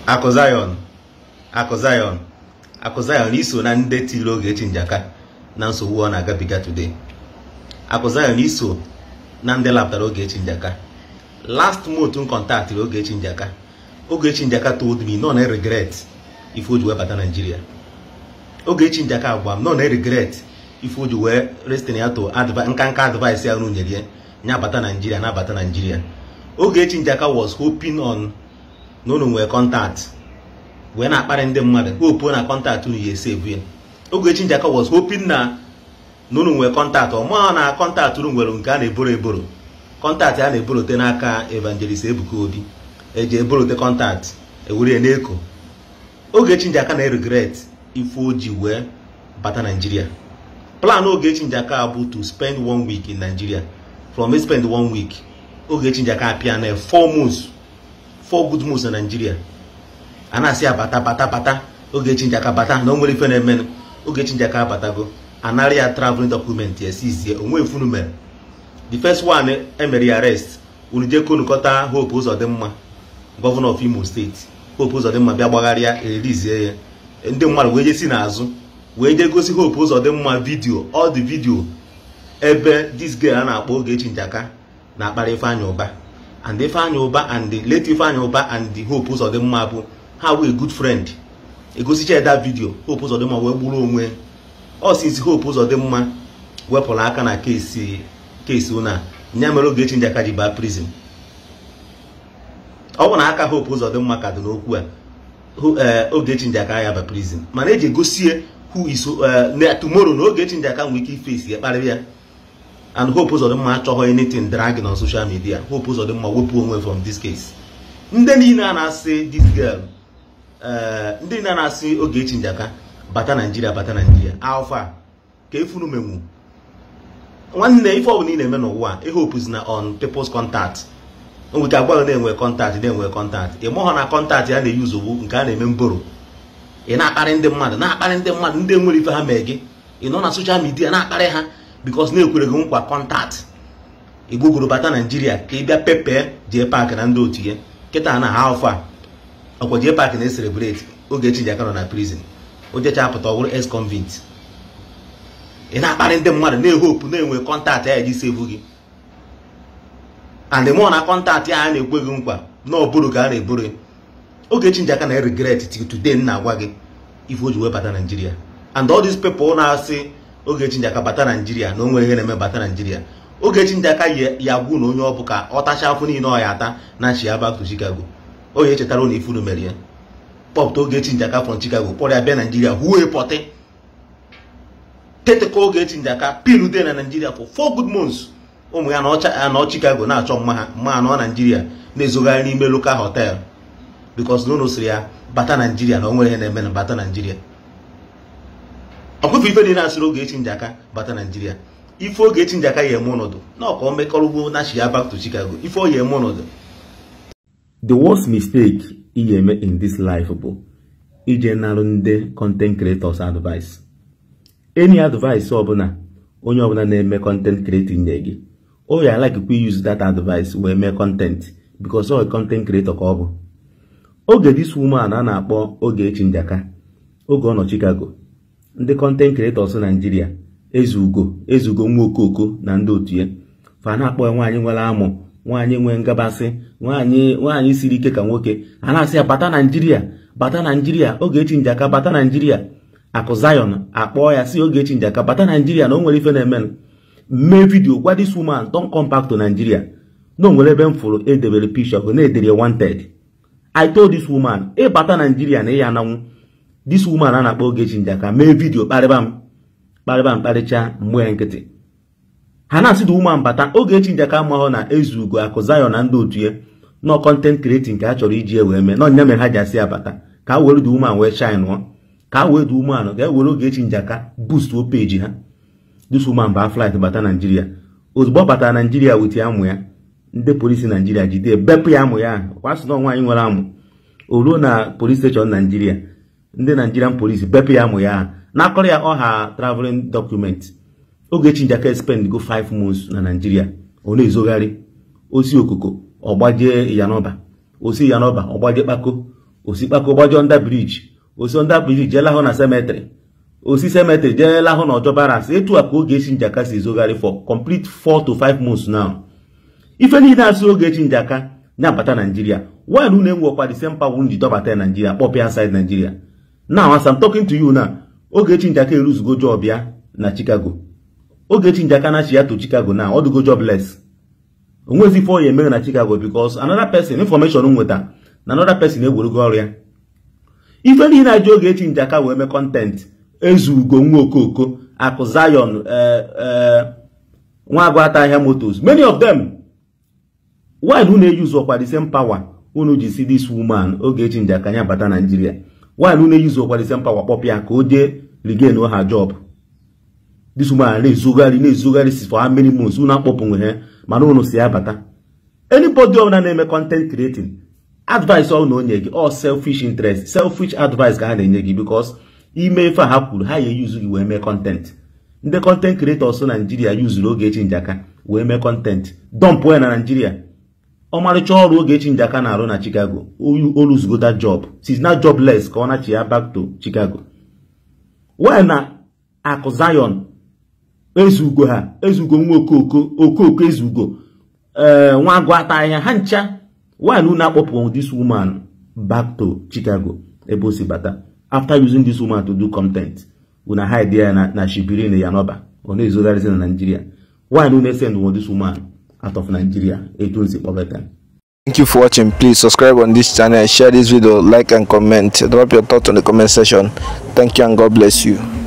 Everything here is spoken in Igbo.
Akụ Zion iso na ndị tiri Ogechi Njaka na nsogbu ọ na-agabiga today. Akụ Zion iso na ndị laptara Ogechi Njaka. Last month m contacted Ogechi Njaka. Ogechi Njaka told me no na regret if o ji webata Nigeria. Ogechi Njaka agwa m no na regret if o ji wee restin ya to nkanka advice ya unu nyere ya nya bata Nigeria na bata Nigeria. Ogechi Njaka was hoping on no nwee contact we na-akparị ndị mmadụ hope na contact unu ya save ya. Ogechi Njaka was hoping na no nwee contact o ma na contact unu nwere nke a na-eboro contact ya na-eborote n'aka Evangelist Ebuka Obi eji eborote contact ewere n'eko. Ogechi Njaka na regret if o ji wee bata Nigeria. Plan Ogechi Njaka bụ to spend 1 week in Nigeria. From he spend 1 week, Ogechi Njaka appear na 4 months, 4 good months in Nigeria. And I say bata Ogechi Njaka bata no nwere ife na-eme. Ogechi Njaka batago anaria traveling document yes is onwe ifunu mere. The first one emere arrest unuje konukota Hope Uzodimma, governor of Imo State. Hope Uzodimma bịa gbagharịa release ya. Ndị mmadụ wee je si n'azụ wee je gosi Hope Uzodimma video, all the video ebe this girl na-akpọ Ogechi Njaka na-akpara Ifeanyi Uba, and Ifeanyi Uba and the late Ifeanyi Uba and the Hope Uzodimma bụ ha wee good friend. Egosicha that video Hope Uzodimma wee gburu onwe. Ọ since Hope Uzodimma wepụrụ aka na case una nya mere Ogechi Njaka ji baa prison. Ọ bụ na aka Hope Uzodimma ka dị n'okwu a Ogechi Njaka ya ba prison mana eji gosie who is tomorrow no Ogechi Njaka nwere ike face ya kparịa ya. And Hope Uzodimma achọghị anything dragging on social media. Hope Uzodimma wepụ onwe from this case. Ndị niile a na-asị this girl ndị niile a na-asị Ogechi Njaka bata Nigeria alpha ka efunu menwu nwanne ife ọ bụ niile eme n'ụwa hope is na on people's contact. Onwe ka agwa na-enwe contact ị mụọ na contact ya na-use owu nke a na-eme mboro. Ị na-akparị ndị mmadụ ndị nwere ife ha mee gị ị nọ na social media na-akparị ha because na-ekwere gị nkwa contact. Iguguru bata Nigeria ka ị bịa pepe jee park na ndị otu ya kịta na alpha ọkwa jee park na celebrate Ogechi Njaka nọ na prison o jecha apụta ọwụrụ ex-convict. Ị na-akparị ndị mmadụ na-ehope na-enwe contact ya eji save gị and more na contact ya na-ekwe gị nkwa na ọbụrụ ka a na-eboro. Ogechi Njaka na regret till today na-agwa gị if o ji wee bata Nigeria. And all these people na-asị Ogechi Njaka bata Nigeria na o nwere ihe na-eme bata Nigeria. Ogechi Njaka ya gwu na onye ọ bụ ka ọ tacha afọ niile ọ ya ata na chi ya back to Chicago. Onye chetara na ifunu mere ya kpọpụta Ogechi Njaka from Chicago kpọrọ ya bịa Nigeria huo pọtị teteka Ogechi Njaka pinude na Nigeria for 4 good months. Ụmụ ya na Chicago na-achọ mma anọ Nigeria na-ezogharị n'ime local hotel because no siri ya bata Nigeria na o nwere ihe na-eme na bata Nigeria. Ọkụfụ ife niile asịrị Ogechi Njaka bata Nigeria. Ife Ogechi Njaka ya eme ọnọdụ na ọka o mekọrọgbu na shi ya back to Chicago. Ife o ya eme ọnọdụ. The worst mistake ị eme in this life bụ ije narụ ndị content creators advice. Any advice ọbụla onye ọbụla na-eme content creating nye gị o ya like we use that advice wee mee content because all content creator ka ọ bụ. Oge this woman a na-akpọ Ogechi Njaka oge ọ nọ Chicago ndị content creators Nigeria ezugo nwa okoko na ndị otu ya fa na-akpọ nwaanyị nwere amụ nwaanyị nwe ngabasị nwaanyị siri ike ka nwoke a na-asị ya bata Nigeria Ogechi Njaka bata Nigeria. Akụ Zion akpọ ya si Ogechi Njaka bata Nigeria na o nwere ife na-eme mee video gwa this woman don't come back to Nigeria no nwere ebe m fụrụ edebere picture na-edere wanted. I told this woman bata Nigeria na ya ananwụ. This woman a na-akpọ Ogechi Njaka mee video kparịcha mgbe nkịtị ha na-asị the woman bata. Ogechi Njaka mahụ na ezugo Akụ Zion na ndị otu ya no content creating ka a chọrọ iji wee mee no nya mere ha ji asị ya bata ka a were the woman wee shine nọ ka wee du woman ga ewere Ogechi Njaka boost o page ha. This woman ba flight bata Nigeria. Ozugbo bata Nigeria with ya amụ ya ndị polisi Nigeria jide bepụ ya amụ ya kwasị na nwaanyị nwere amụ o ruo na police station Nigeria ndị Nigerian police bepụ ya amụ ya na-akọrọ ya ọha traveling document. Ogechi Njaka spend go 5 months na Nigeria ọ na-ezogharị osi okoko ọgbaje Yanoba osi Yanoba ọgbaje Kpako osikpako gbajo under bridge osi under bridge jee lahụ na cemetery osi cemetery jee lahụ na ọjọ barracks. Etu a ka Ogechi Njaka si ezogharị for complete 4 to 5 months now. Ife niile asị Ogechi Njaka nyabata Nigeria. Why unu enwekwa the same power ndị dọbata Nigeria kpọpịa inside Nigeria? Now as I'm talking to you now, Ogechi Njaka eruzugo job ya na Chicago. Ogechi Njaka na ya to Chicago now, ọ dụgo jobless. Onwezi for ya emere na Chicago because another person information nweta na another person ewerugo ọrụ ya. Ife niile ajụ Ogechi Njaka wee mee content Ezugo Nwokoko, Akụ Zion, Nwagwata Ahịa Motors, many of them. Why do they use the same power? Unu ji see this woman Ogechi Njaka nyabata Nigeria. Why do they use the same power? Popia ka oje regain her job. This woman na-ezugharị for how many months? Unu akpọpụ nwe he mana unu si abata. Anybody of na-eme content creating, advice all no nye gị, all selfish interest, selfish advice ka ha na-enye gị because ime ife ha kwuru ha ya use gị wee mee content. Ndị content creators na Nigeria use Ogechi Njaka wee mee content. Dump we na Nigeria. Ọmarịcha ọrụ Ogechi Njaka na-arụ na Chicago. O lose that job. She's not jobless ka ọ na-chi ya back to Chicago. Why na Akụ Zion ezugo ha, ezugo Nwokoko, Okoko ezugo Nwagwata Ahịa ha ncha. Why na akpọpụ this woman back to Chicago ebe o si bata after using this woman to do content? Una hide ya na shibiri na Yanoba. Ọ na-ezogharịsị na Nigeria. Why na send this woman out of Nigeria? Thank you for watching. Please subscribe on this channel, share this video, like and comment. Drop your thoughts on the comment section. Thank you and God bless you.